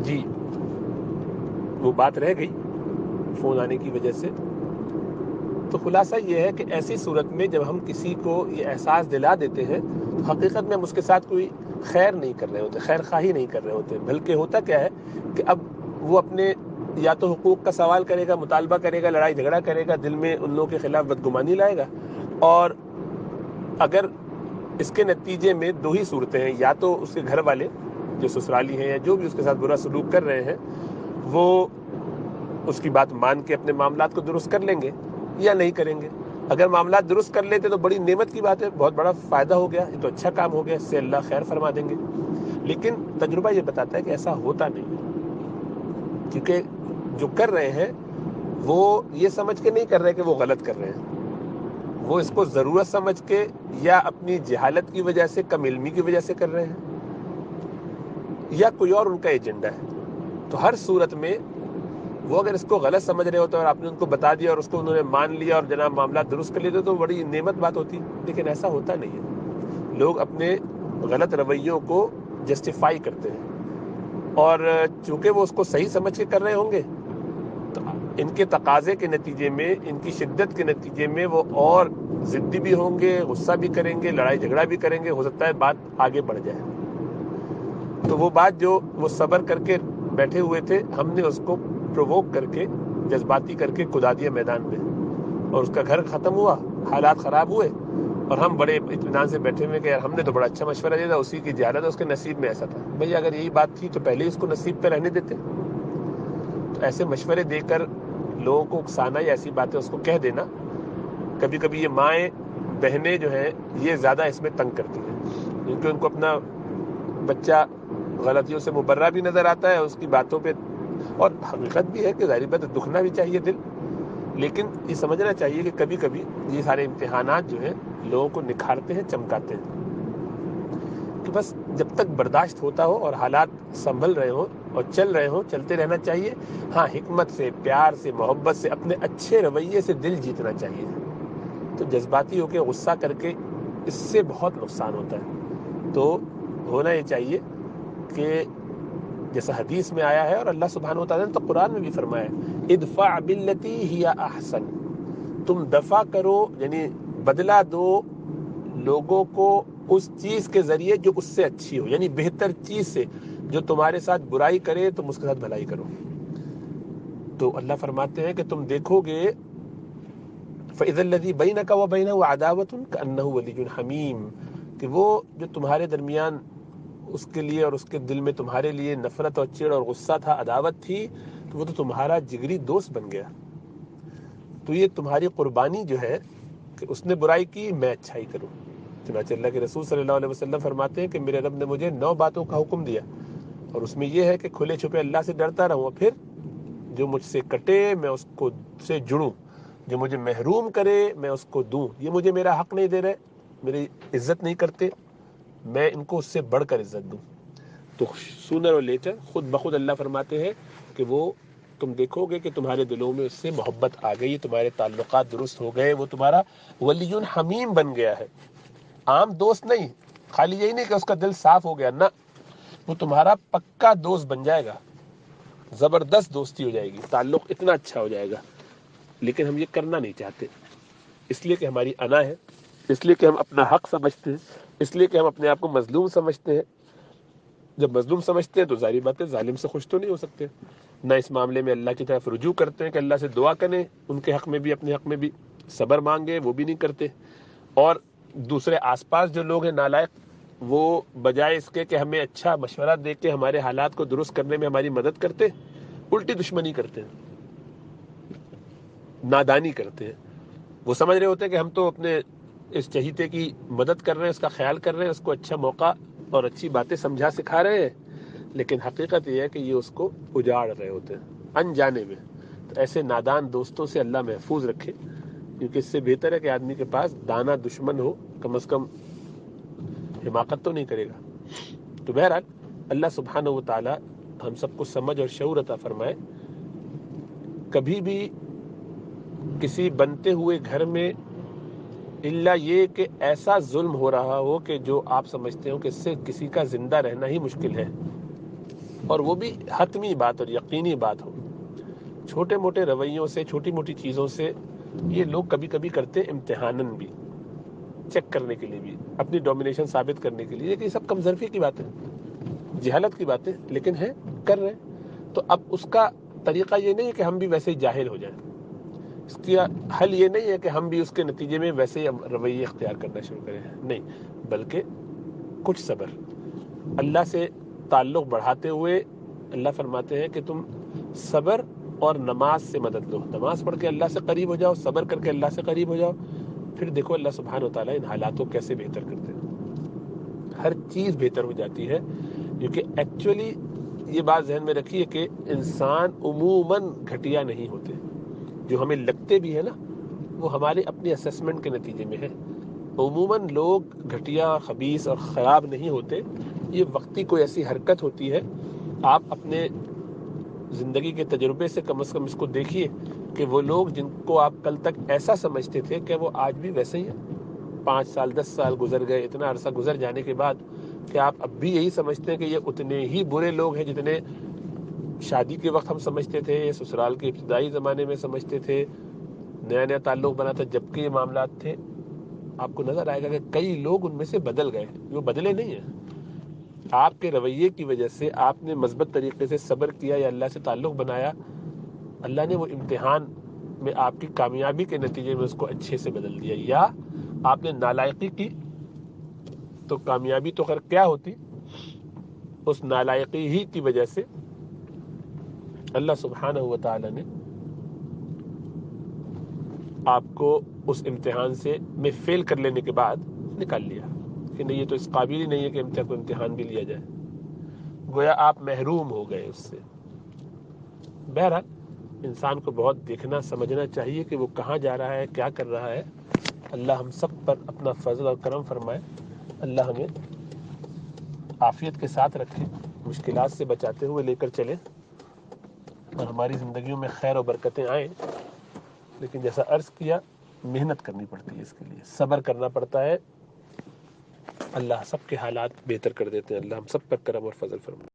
جی وہ بات رہ گئی فون آنے کی وجہ سے. تو خلاصہ یہ ہے کہ ایسی صورت میں جب ہم کسی کو یہ احساس دلا دیتے ہیں تو حقیقت میں ہم اس کے ساتھ کوئی خیر نہیں کر رہے ہوتے, خیر خواہی نہیں کر رہے ہوتے, بلکہ ہوتا کیا ہے کہ اب وہ اپنے یا تو حقوق کا سوال کرے گا, مطالبہ کرے گا, لڑائی جھگڑا کرے گا, دل میں ان لوگوں کے خلاف بدگمانی لائے گا. اور اگر اس کے نتیجے میں دو ہی صورتیں ہیں, یا تو اس کے گھر والے جو سسرالی ہیں یا جو بھی اس کے ساتھ برا سلوک کر رہے ہیں وہ اس کی بات مان کے اپنے معاملات کو درست کر لیں گے یا نہیں کریں گے. اگر معاملات درست کر لیتے تو بڑی نعمت کی بات ہے, بہت بڑا فائدہ ہو گیا, یہ تو اچھا کام ہو گیا, اس سے اللہ خیر فرما دیں گے. لیکن تجربہ یہ بتاتا ہے کہ ایسا ہوتا نہیں, کیونکہ جو کر رہے ہیں وہ یہ سمجھ کے نہیں کر رہے کہ وہ غلط کر رہے ہیں, وہ اس کو ضرورت سمجھ کے یا اپنی جہالت کی وجہ سے, کم علمی کی وجہ سے کر رہے ہیں, یا کوئی اور ان کا ایجنڈا ہے. تو ہر صورت میں وہ اگر اس کو غلط سمجھ رہے ہوتے اور آپ نے ان کو بتا دیا اور اس کو انہوں نے مان لیا اور جناب معاملات درست کر لیتے تو بڑی نعمت بات ہوتی. لیکن ایسا ہوتا نہیں ہے. لوگ اپنے غلط رویوں کو جسٹیفائی کرتے ہیں, اور چونکہ وہ اس کو صحیح سمجھ کے کر رہے ہوں گے تو ان کے تقاضے کے نتیجے میں, ان کی شدت کے نتیجے میں وہ اور ضدی بھی ہوں گے, غصہ بھی کریں گے, لڑائی جھگڑا بھی کریں گے, ہو سکتا ہے بات آگے بڑھ جائے. تو وہ بات جو وہ صبر کر کے بیٹھے ہوئے تھے, ہم نے اس کو پرووک کر کے, جذباتی کر کے کدا دیا میدان میں, اور اس کا گھر ختم ہوا, حالات خراب ہوئے, اور ہم بڑے اطمینان سے بیٹھے ہوئے کہ یار ہم نے تو بڑا اچھا مشورہ دیا تھا, اسی کی جہالت ہے, اس کے نصیب میں ایسا تھا. بھئی اگر یہی بات تھی تو پہلے ہی اس کو نصیب پہ رہنے دیتے. تو ایسے مشورے دے کر لوگوں کو اکسانا یا ایسی باتیں اس کو کہہ دینا, کبھی کبھی یہ مائیں بہنیں جو ہیں یہ زیادہ اس میں تنگ کرتی ہیں, کیونکہ ان کو اپنا بچہ غلطیوں سے مبرہ بھی نظر آتا ہے اس کی باتوں پہ, اور حقیقت بھی ہے کہ ظاہر بات دکھنا بھی چاہیے دل, لیکن یہ سمجھنا چاہیے کہ کبھی کبھی یہ سارے امتحانات جو ہیں لوگوں کو نکھارتے ہیں, چمکاتے ہیں. کہ بس جب تک برداشت ہوتا ہو اور حالات سنبھل رہے ہوں اور چل رہے ہوں, چلتے رہنا چاہیے. ہاں حکمت سے, پیار سے, محبت سے, اپنے اچھے رویے سے دل جیتنا چاہیے. تو جذباتی ہو کے, غصہ کر کے, اس سے بہت نقصان ہوتا ہے. تو ہونا یہ چاہیے کہ جیسا حدیث میں آیا ہے اور اللہ سبحانہ وتعالی نے تو قرآن میں بھی فرمایا ہے, ادفع باللتی ہی احسن, تم دفع کرو یعنی بدلہ دو لوگوں کو اس چیز کے ذریعے جو اس سے اچھی ہو, یعنی بہتر چیز سے. جو تمہارے ساتھ برائی کرے تم اس کے ساتھ بھلائی کرو. تو اللہ فرماتے ہیں کہ تم دیکھو گے فَإِذَا الَّذِي بَيْنَكَ وَبَيْنَهُ عَدَاوَةٌ كَأَنَّهُ وَلِيٌّ حَمِيمٌ, کہ وہ جو تمہارے درمیان اس کے لیے اور اس کے دل میں تمہارے لیے نفرت اور چڑ اور غصہ تھا, عداوت تھی, تو وہ تو تمہارا جگری دوست بن گیا. تو یہ تمہاری قربانی جو ہے کہ اس نے برائی کی, میں اچھائی کروں. چنانچہ اللہ کے رسول صلی اللہ علیہ وسلم فرماتے ہیں کہ میرے رب نے مجھے 9 باتوں کا حکم دیا, اور اس میں یہ ہے کہ کھلے چھپے اللہ سے ڈرتا رہوں, پھر جو مجھ سے کٹے میں اس کو سے جڑوں, جو مجھے محروم کرے میں اس کو دوں. یہ مجھے میرا حق نہیں دے رہے, میری عزت نہیں کرتے, میں ان کو اس سے بڑھ کر عزت دوں. تو سونر اور لیٹر خود بخود اللہ فرماتے ہیں کہ وہ تم دیکھو گے کہ تمہارے دلوں میں اس سے محبت آ گئی, تمہارے تعلقات درست ہو گئے, وہ تمہارا ولی حمیم بن گیا ہے. عام دوست نہیں, خالی یہی نہیں کہ اس کا دل صاف ہو گیا, نہ, وہ تمہارا پکا دوست بن جائے گا, زبردست دوستی ہو جائے گی, تعلق اتنا اچھا ہو جائے گا. لیکن ہم یہ کرنا نہیں چاہتے, اس لیے کہ ہماری انا ہے, اس لیے کہ ہم اپنا حق سمجھتے ہیں, اس لیے کہ ہم اپنے آپ کو مظلوم سمجھتے ہیں. جب مظلوم سمجھتے ہیں تو ظاہری بات ہے ظالم سے خوش تو نہیں ہو سکتے. نہ اس معاملے میں اللہ کی طرف رجوع کرتے ہیں کہ اللہ سے دعا کریں, ان کے حق میں بھی اپنے حق میں بھی صبر مانگے, وہ بھی نہیں کرتے. اور دوسرے آس پاس جو لوگ ہیں نالائق, وہ بجائے اس کے کہ ہمیں اچھا مشورہ دے کے ہمارے حالات کو درست کرنے میں ہماری مدد کرتے, الٹی دشمنی کرتے ہیں, نادانی کرتے ہیں. وہ سمجھ رہے ہوتے ہیں کہ ہم تو اپنے اس چہیتے کی مدد کر رہے ہیں, اس کا خیال کر رہے ہیں, اس کو اچھا موقع اور اچھی باتیں سمجھا سکھا رہے ہیں, لیکن حقیقت یہ ہے کہ یہ اس کو اجاڑ رہے ہوتے ہیں انجانے میں. تو ایسے نادان دوستوں سے اللہ محفوظ رکھے, کیونکہ اس سے بہتر ہے کہ آدمی کے پاس دانا دشمن ہو, کم از کم حماقت تو نہیں کرے گا. تو بہرحال اللہ سبحانہ و تعالی ہم سب کو سمجھ اور شعور عطا فرمائے. کبھی بھی کسی بنتے ہوئے گھر میں الا یہ کہ ایسا ظلم ہو رہا ہو کہ جو آپ سمجھتے ہو کہ اس سے کسی کا زندہ رہنا ہی مشکل ہے, اور وہ بھی حتمی بات اور یقینی بات ہو. چھوٹے موٹے رویوں سے، چھوٹی موٹی چیزوں سے یہ لوگ کبھی کبھی کرتے امتحانن بھی، چیک کرنے کے لیے بھی، اپنی ڈومینیشن ثابت کرنے کے لیے. یہ سب کمزرفی کی باتیں، جہالت کی باتیں، لیکن ہے کر رہے ہیں. تو اب اس کا طریقہ یہ نہیں ہے کہ ہم بھی ویسے ہی جاہل ہو جائیں. اس کا حل یہ نہیں ہے کہ ہم بھی اس کے نتیجے میں ویسے ہی رویے اختیار کرنا شروع کریں. نہیں، بلکہ کچھ صبر، اللہ سے تعلق بڑھاتے ہوئے اللہ فرماتے ہیں کہ تم صبر اور نماز سے مدد لو. نماز پڑھ کے اللہ سے قریب ہو جاؤ، صبر کر کے اللہ سے قریب ہو جاؤ. پھر دیکھو اللہ سبحانہ و تعالیٰ ان حالات کو کیسے بہتر کرتے ہیں. ہر چیز بہتر ہو جاتی ہے، کیونکہ ایکچولی یہ بات ذہن میں رکھیے کہ انسان عموماً گھٹیا نہیں ہوتے. جو ہمیں لگتے بھی ہے نا، وہ ہمارے اپنی اسیسمنٹ کے نتیجے میں ہے. عموماً لوگ گھٹیا، خبیث اور خراب نہیں ہوتے. یہ وقتی کوئی ایسی حرکت ہوتی ہے. آپ اپنے زندگی کے تجربے سے کم از کم اس کو دیکھیے کہ وہ لوگ جن کو آپ کل تک ایسا سمجھتے تھے کہ وہ آج بھی ویسے ہی ہیں. 5 سال 10 سال گزر گئے، اتنا عرصہ گزر جانے کے بعد کہ آپ اب بھی یہی سمجھتے ہیں کہ یہ اتنے ہی برے لوگ ہیں جتنے شادی کے وقت ہم سمجھتے تھے، سسرال کے ابتدائی زمانے میں سمجھتے تھے، نیا نیا تعلق بنا تھا جب کہ یہ معاملات تھے. آپ کو نظر آئے گا کہ کئی لوگ ان میں سے بدل گئے، وہ بدلے نہیں ہیں. آپ کے رویے کی وجہ سے، آپ نے مثبت طریقے سے صبر کیا یا اللہ سے تعلق بنایا، اللہ نے وہ امتحان میں آپ کی کامیابی کے نتیجے میں اس کو اچھے سے بدل دیا. یا آپ نے نالائقی کی تو کامیابی تو خیر کیا ہوتی، اس نالائقی ہی کی وجہ سے اللہ سبحانہ و تعالی نے آپ کو اس امتحان سے میں فیل کر لینے کے بعد نکال لیا کہ نہیں، یہ تو اس قابل ہی نہیں ہے کہ امتحان بھی لیا جائے. گویا آپ محروم ہو گئے اس سے. بہرحال انسان کو بہت دیکھنا سمجھنا چاہیے کہ وہ کہاں جا رہا ہے، کیا کر رہا ہے. اللہ ہم سب پر اپنا فضل اور کرم فرمائے. اللہ ہمیں عافیت کے ساتھ رکھے، مشکلات سے بچاتے ہوئے لے کر چلے، اور ہماری زندگیوں میں خیر و برکتیں آئیں. لیکن جیسا عرض کیا، محنت کرنی پڑتی ہے، اس کے لیے صبر کرنا پڑتا ہے. اللہ سب کے حالات بہتر کر دیتے ہیں. اللہ ہم سب پر کرم اور فضل فرمائے.